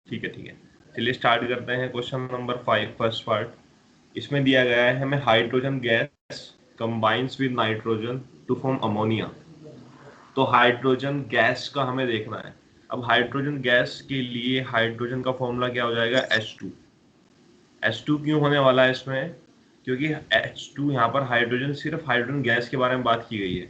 ठीक है ठीक है, चलिए स्टार्ट करते हैं। Question number 5 first part. इसमें दिया गया है हमें hydrogen gas combines with nitrogen to form ammonia. तो हाइड्रोजन गैस का हमें देखना है। अब हाइड्रोजन गैस के लिए हाइड्रोजन का फॉर्मूला क्या हो जाएगा, H2। H2 क्यों होने वाला है इसमें, क्योंकि H2 यहाँ पर हाइड्रोजन, सिर्फ हाइड्रोजन गैस के बारे में बात की गई है।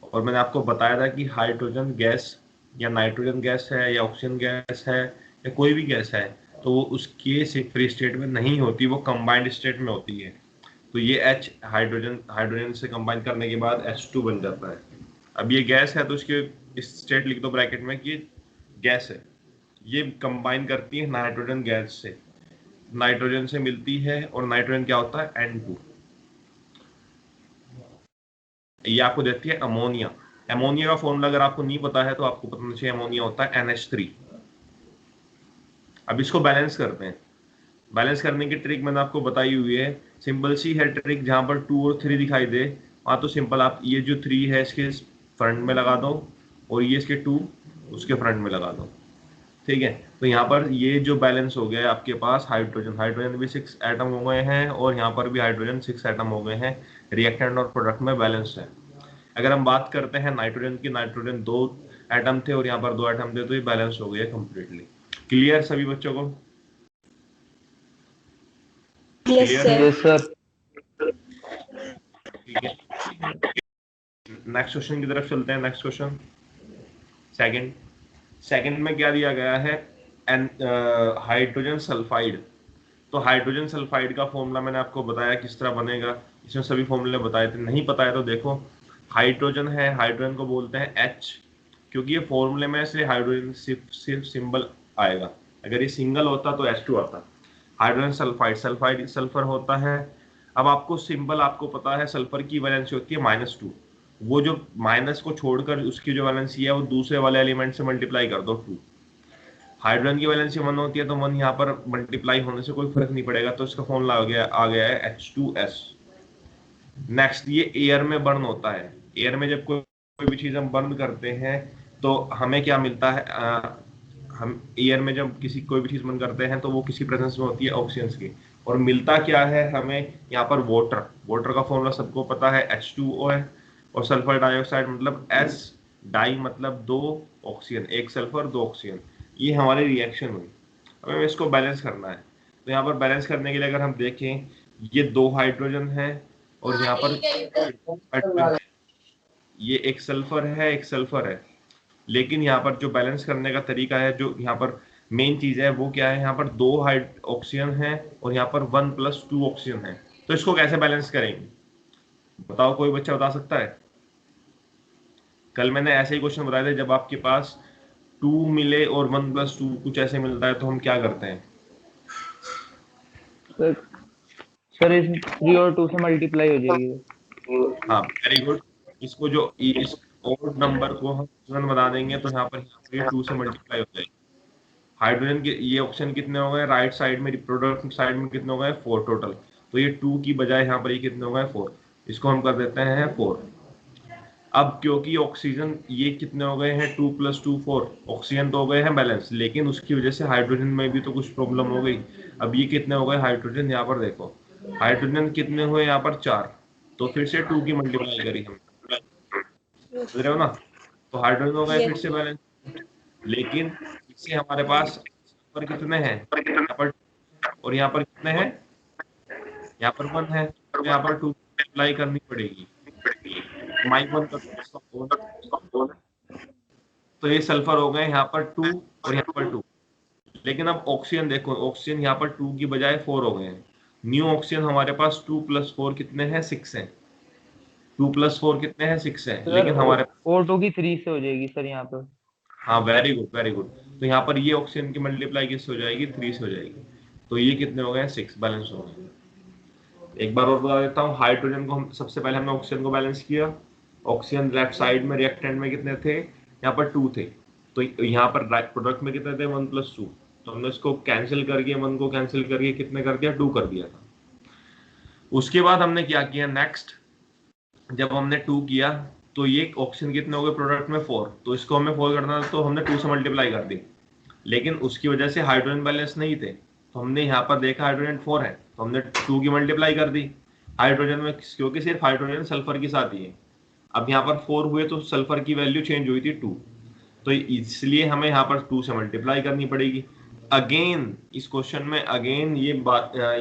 और मैंने आपको बताया था कि हाइड्रोजन गैस या नाइट्रोजन गैस है या ऑक्सीजन गैस है या कोई भी गैस है, तो वो उसके फ्री स्टेट में नहीं होती, वो कंबाइंड स्टेट में होती है। तो ये H हाइड्रोजन हाइड्रोजन से कंबाइन करने के बाद H2 बन जाता है। अब ये गैस है तो इसके स्टेट लिख दो ब्रैकेट में कि गैस है। ये कंबाइन करती है नाइट्रोजन गैस से, नाइट्रोजन से मिलती है, और नाइट्रोजन क्या होता है, N2। ये आपको देती है अमोनिया। अमोनिया का फॉर्मूला अगर आपको नहीं पता है तो आपको पता चाहिए, अमोनिया होता है NH3। अब इसको बैलेंस करते हैं। बैलेंस करने की ट्रिक मैंने आपको बताई हुई है, सिंपल सी है ट्रिक। जहां पर 2 और 3 दिखाई दे वहां तो सिंपल आप ये जो 3 है इसके फ्रंट में लगा दो, और ये इसके 2 उसके फ्रंट में लगा दो। ठीक है, तो यहाँ पर ये जो बैलेंस हो गया है आपके पास, हाइड्रोजन हाइड्रोजन भी 6 एटम हो गए हैं, और यहाँ पर भी हाइड्रोजन 6 एटम हो गए हैं। रिएक्टेंट और प्रोडक्ट में बैलेंस है। अगर हम बात करते हैं नाइट्रोजन की, नाइट्रोजन 2 एटम थे और यहाँ पर 2 एटम थे, तो ये बैलेंस हो गया कंप्लीटली। क्लियर सभी बच्चों को? क्लियर? Yes sir. ठीक है, नेक्स्ट क्वेश्चन की तरफ चलते हैं। Next question second. सेकंड में क्या दिया गया है, हाइड्रोजन सल्फाइड। तो हाइड्रोजन सल्फाइड का फॉर्मूला मैंने आपको बताया किस तरह बनेगा, इसमें सभी फॉर्मूले बताए थे। नहीं पता है तो देखो, हाइड्रोजन है, हाइड्रोजन को बोलते हैं H, क्योंकि ये फॉर्मूले में से हाइड्रोजन सिर्फ सिंबल आएगा। अगर ये सिंगल होता तो H2 आता। हाइड्रोजन सल्फाइड, सल्फाइड सल्फर होता है। अब आपको सिंबल आपको पता है, सल्फर की वैलेंसी होती है -2। वो जो माइनस को छोड़कर उसकी जो वैलेंसी है वो दूसरे वाले एलिमेंट से मल्टीप्लाई कर दो 2। हाइड्रोजन की वैलेंसी 1 होती है तो 1 यहाँ पर मल्टीप्लाई होने से कोई फर्क नहीं पड़ेगा, तो इसका फॉर्मूला आ गया है H2S। नेक्स्ट, ये एयर में बर्न होता है। एयर में जब कोई भी चीज हम बर्न करते हैं तो हमें क्या मिलता है, हम एयर में जब कोई भी चीज बर्न करते हैं तो वो किसी प्रेजेंस में होती है, ऑक्सीजन की। और मिलता क्या है हमें यहाँ पर, वाटर। वाटर का फॉर्मूला सबको पता है, H2O है। और सल्फर डाइऑक्साइड मतलब S, डाई मतलब 2 ऑक्सीजन, 1 सल्फर 2 ऑक्सीजन। ये हमारी रिएक्शन हुई। हमें इसको बैलेंस करना है। तो यहाँ पर बैलेंस करने के लिए अगर हम देखें, ये 2 हाइड्रोजन है और यहाँ पर हाइड्रोजन है, ये एक सल्फर है एक सल्फर है। लेकिन यहाँ पर जो बैलेंस करने का तरीका है, जो यहाँ पर मेन चीज है वो क्या है, यहाँ पर 2 ऑक्सीजन है और यहाँ पर 1 + 2 ऑक्सीजन है। तो इसको कैसे बैलेंस करेंगे, बताओ, कोई बच्चा बता सकता है? कल मैंने ऐसे ही क्वेश्चन बताए थे, जब आपके पास 2 मिले और 1 + 2 कुछ ऐसे मिलता है तो हम क्या करते हैं? सर इस 3 और 2 से मल्टीप्लाई हो जाएगी। हाँ, वेरी गुड। इसको जो इस ओड नंबर को हम इवन बना देंगे तो यहाँ पर ये 2 से मल्टीप्लाई हो जाएगी। हाइड्रोजन के ये ऑप्शन कितने हो गए, राइट साइड में रिप्रोडक्टिव साइड में कितने हो गए, 4 टोटल। तो ये 2 की बजाय यहाँ पर ये कितने हो गए, 4। इसको हम कर देते हैं 4। अब क्योंकि ऑक्सीजन ये कितने हो गए हैं, 2 + 2 4, ऑक्सीजन तो हो गए हैं बैलेंस, लेकिन उसकी वजह से हाइड्रोजन में भी तो कुछ प्रॉब्लम हो गई। अब ये कितने हो गए हाइड्रोजन, यहाँ पर देखो हाइड्रोजन कितने हुए यहाँ पर 4। तो फिर से 2 की मल्टीप्लाई करी हम, समझ रहे हो ना? तो हाइड्रोजन हो गए फिर से बैलेंस। लेकिन इससे हमारे पास पर कितने हैं यहाँ पर, और यहाँ पर कितने हैं, यहाँ पर 1 है, तो यहाँ पर 2 अप्लाई करनी पड़ेगी। -1 का तो ये सल्फर हो गए यहाँ पर 2 और यहाँ पर 2। लेकिन अब ऑक्सीजन देखो, ऑक्सीजन यहाँ पर 2 की बजाय 4 हो गए हैं। न्यू ऑक्सीजन हमारे पास 2 + 4 कितने हैं, 6 है। 2 + 4 कितने हैं, 6 है। लेकिन हमारे O2 की 3 से हो जाएगी सर यहाँ पे। हाँ, वेरी गुड वेरी गुड। तो यहाँ पर ये ऑक्सीजन की मल्टीप्लाई किससे हो जाएगी, 3 से हो जाएगी। तो ये कितने हो गए, 6 बैलेंस हो गए। एक बार और बता देता हूँ, हाइड्रोजन को हम सबसे पहले हमने ऑक्सीजन को बैलेंस किया। ऑक्सीजन लेफ्ट साइड में रिएक्टेंट में कितने थे, यहाँ पर 2 थे। तो यहाँ पर प्रोडक्ट में कितने थे, 1 + 2। तो हमने इसको कैंसिल करके, 1 को कैंसिल करके कितने कर दिया, 2 कर दिया था। उसके बाद हमने क्या किया नेक्स्ट, जब हमने 2 किया तो ये ऑक्सीजन कितने हो गए प्रोडक्ट में, 4। तो इसको हमें 4 करना था तो हमने 2 से मल्टीप्लाई कर दी। लेकिन उसकी वजह से हाइड्रोजन बैलेंस नहीं थे, तो हमने यहाँ पर देखा हाइड्रोजन 4 है तो हमने 2 की मल्टीप्लाई कर दी हाइड्रोजन में, क्योंकि सिर्फ हाइड्रोजन सल्फर के साथ ही है। अब यहाँ पर 4 हुए तो सल्फर की वैल्यू चेंज हुई थी 2, तो इसलिए हमें यहाँ पर 2 से मल्टीप्लाई करनी पड़ेगी। अगेन इस क्वेश्चन में अगेन ये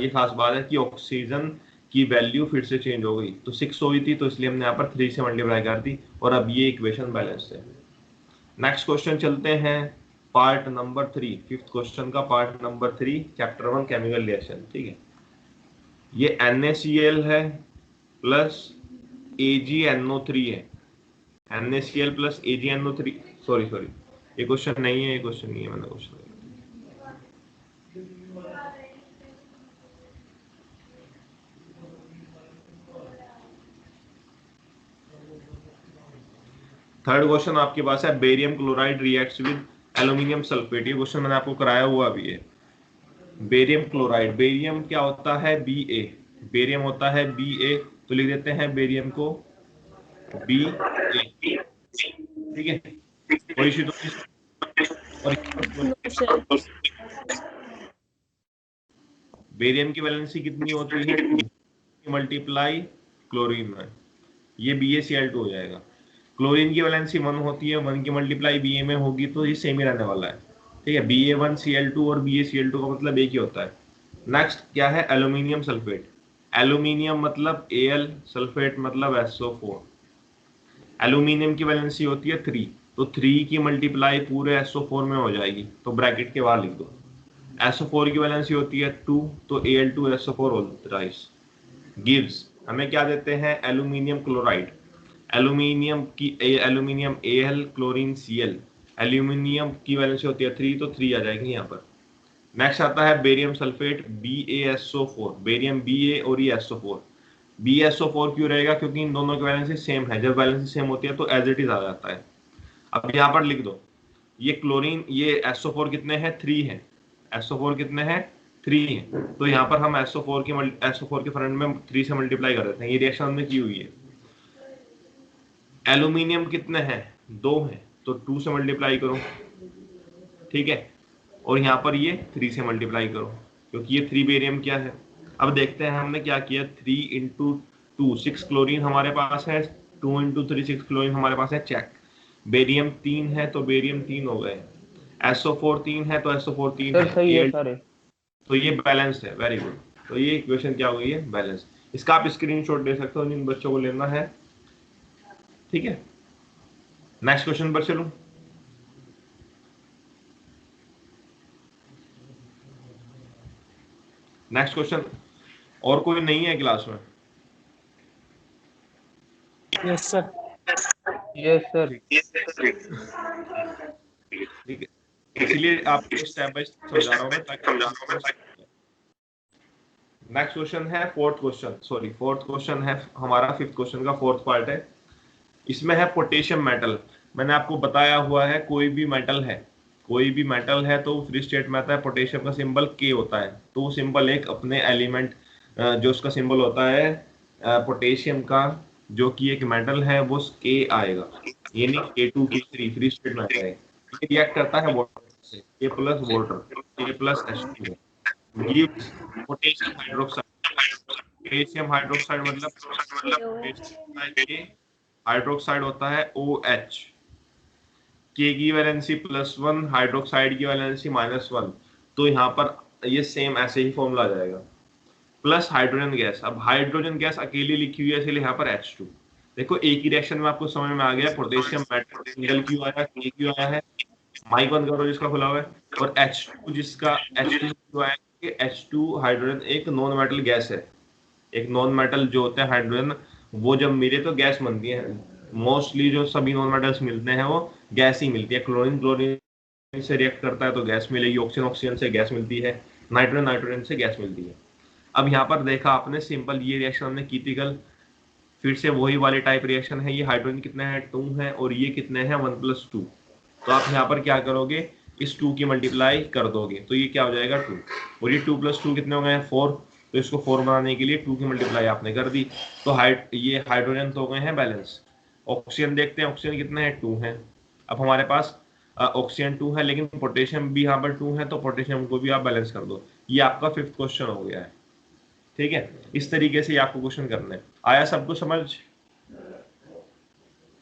खास बात है कि ऑक्सीजन की वैल्यू फिर से चेंज हो गई, तो 6 हुई थी तो इसलिए हमने यहाँ पर 3 से मल्टीप्लाई कर दी और अब ये इक्वेशन बैलेंस है। नेक्स्ट क्वेश्चन चलते हैं पार्ट नंबर 3, फिफ्थ क्वेश्चन का part number 3 chapter 1 chemical reaction. ठीक है, ये NaCl है प्लस AgNO3 है, NaCl प्लस AgNO3, सॉरी ये क्वेश्चन नहीं है, मैंने क्वेश्चन थर्ड क्वेश्चन आपके पास है barium chloride reacts with aluminium sulphate. ये क्वेश्चन मैंने आपको कराया हुआ भी है। बेरियम क्लोराइड, बेरियम क्या होता है Ba, बेरियम होता है Ba, तो लिख देते हैं बेरियम को Ba। ठीक है, कोई इशू तो बेरियम की वैलेंसी कितनी होती है 2 मल्टीप्लाई क्लोरीन में, ये BaCl2 हो जाएगा। क्लोरीन की वैलेंसी 1 होती है, 1 की मल्टीप्लाई Ba में होगी तो ये सेम ही रहने वाला है। ठीक है, Ba1Cl2 और BaCl2 का मतलब एक ही होता है। नेक्स्ट क्या है एल्यूमिनियम सल्फेट, एल्यूमिनियम मतलब Al, सल्फेट मतलब SO4। एल्यूमिनियम की वैलेंसी होती है 3, तो 3 की मल्टीप्लाई पूरे SO4 में हो जाएगी, तो ब्रैकेट के बाहर लिख दो। SO4 की वैलेंसी होती है 2, तो Al2SO4 ऑल्ट्राइज गिव्स हमें क्या देते हैं aluminium chloride. Aluminium Al, chlorine Cl, aluminium की वैलेंसी होती है 3, तो 3 आ जाएगी यहाँ पर। नेक्स्ट आता है barium sulphate BaSO4, barium Ba और ये SO4। BaSO4 क्यों रहेगा, क्योंकि इन दोनों की वैलेंसी सेम है, जब वैलेंसी सेम होती है तो एज इट इज आ जाता है। अब यहाँ पर लिख दो ये क्लोरीन, ये SO4 कितने हैं 3 है, SO4 कितने हैं 3 है, तो यहाँ पर हम SO4 के फ्रंट में 3 से मल्टीप्लाई कर देते हैं, ये रिएक्शन हमने की हुई है। एल्यूमिनियम कितने हैं 2 हैं, तो 2 से मल्टीप्लाई करो। ठीक है, और यहाँ पर ये 3 से मल्टीप्लाई करो, क्योंकि ये 3 बेरियम क्या है। अब देखते हैं हमने क्या किया, 3 इंटू 2 6 क्लोरीन हमारे पास है, 2 इंटू 3 6 क्लोरीन हमारे पास है, चेक। बेरियम 3 है तो बेरियम 3 हो गए, SO4 3 है तो SO4 3 सर सही है है, सारे, तो ये बैलेंस है। वेरी गुड, तो ये इक्वेशन क्या हो गई है बैलेंस। इसका आप स्क्रीनशॉट ले सकते हो जिन बच्चों को लेना है। ठीक है, नेक्स्ट क्वेश्चन पर चलूं। नेक्स्ट क्वेश्चन, और कोई नहीं है क्लास में? Yes sir. Yes sir. ठीक है, इसलिए आपको स्टेप बाय स्टेप समझा रहा हूं मैं ताकि। नेक्स्ट क्वेश्चन है फोर्थ क्वेश्चन है हमारा, फिफ्थ क्वेश्चन का फोर्थ पार्ट है। इसमें है पोटेशियम मेटल। मैंने आपको बताया हुआ है कोई भी मेटल है तो फ्री स्टेट में आता है, पोटेशियम का सिंबल K होता है, तो वो सिंबल एक अपने एलिमेंट जो उसका सिंबल होता है पोटेशियम का, जो कि एक मेटल है, वो K आएगा, यानी K2 K3 फ्री स्टेट में आता है। ये रिएक्ट करता है वाटर से, K plus water, K plus H2 gives potassium hydroxide. Potassium hydroxide मतलब हाइड्रोक्साइड होता है OH, K की वैलेंसी +1, हाइड्रोक्साइड की वैलेंसी -1, तो यहाँ पर ये सेम ऐसे ही फॉर्मूला आ जाएगा। प्लस हाइड्रोजन गैस, अब हाइड्रोजन गैस अकेली लिखी हुई है इसलिए यहाँ पर H2। देखो एक ही रिएक्शन में आपको समझ में आ गया पोटेशियम मेटल सिंगल क्यों आया, K क्यों आया है, माइक बंद करो जिसका खुला हुआ है, और H2 जिसका H2 क्यों आया, H2 हाइड्रोजन एक नॉन मेटल गैस है। एक नॉन मेटल जो होते हैं हाइड्रोजन, वो जब मिले तो गैस बनती है। मोस्टली जो सभी नॉन मेटल्स मिलते हैं वो गैस ही मिलती है। क्लोरीन से रिएक्ट करता है तो गैस मिलेगी, ऑक्सीजन से गैस मिलती है, नाइट्रोजन से गैस मिलती है। अब यहाँ पर देखा आपने सिंपल ये रिएक्शन हमने की थी कल, फिर से वही वाले टाइप रिएक्शन है। ये हाइड्रोजन कितने हैं 2 है, और ये कितने हैं 1 + 2, तो आप यहाँ पर क्या करोगे, इस 2 की मल्टीप्लाई कर दोगे तो ये क्या हो जाएगा 2, और ये 2 + 2 कितने हो गए 4, तो इसको 4 बनाने के लिए 2 की मल्टीप्लाई आपने कर दी, तो ये हाइड्रोजन तो हो गए हैं बैलेंस। ऑक्सीजन देखते हैं, ऑक्सीजन कितने हैं 2 हैं। अब हमारे पास ऑक्सीजन 2 है लेकिन पोटेशियम भी यहाँ पर 2 है, तो पोटेशियम को भी आप बैलेंस कर दो। ये आपका 5th क्वेश्चन हो गया है। ठीक है, इस तरीके से आपको क्वेश्चन करना है। आया सबको समझ?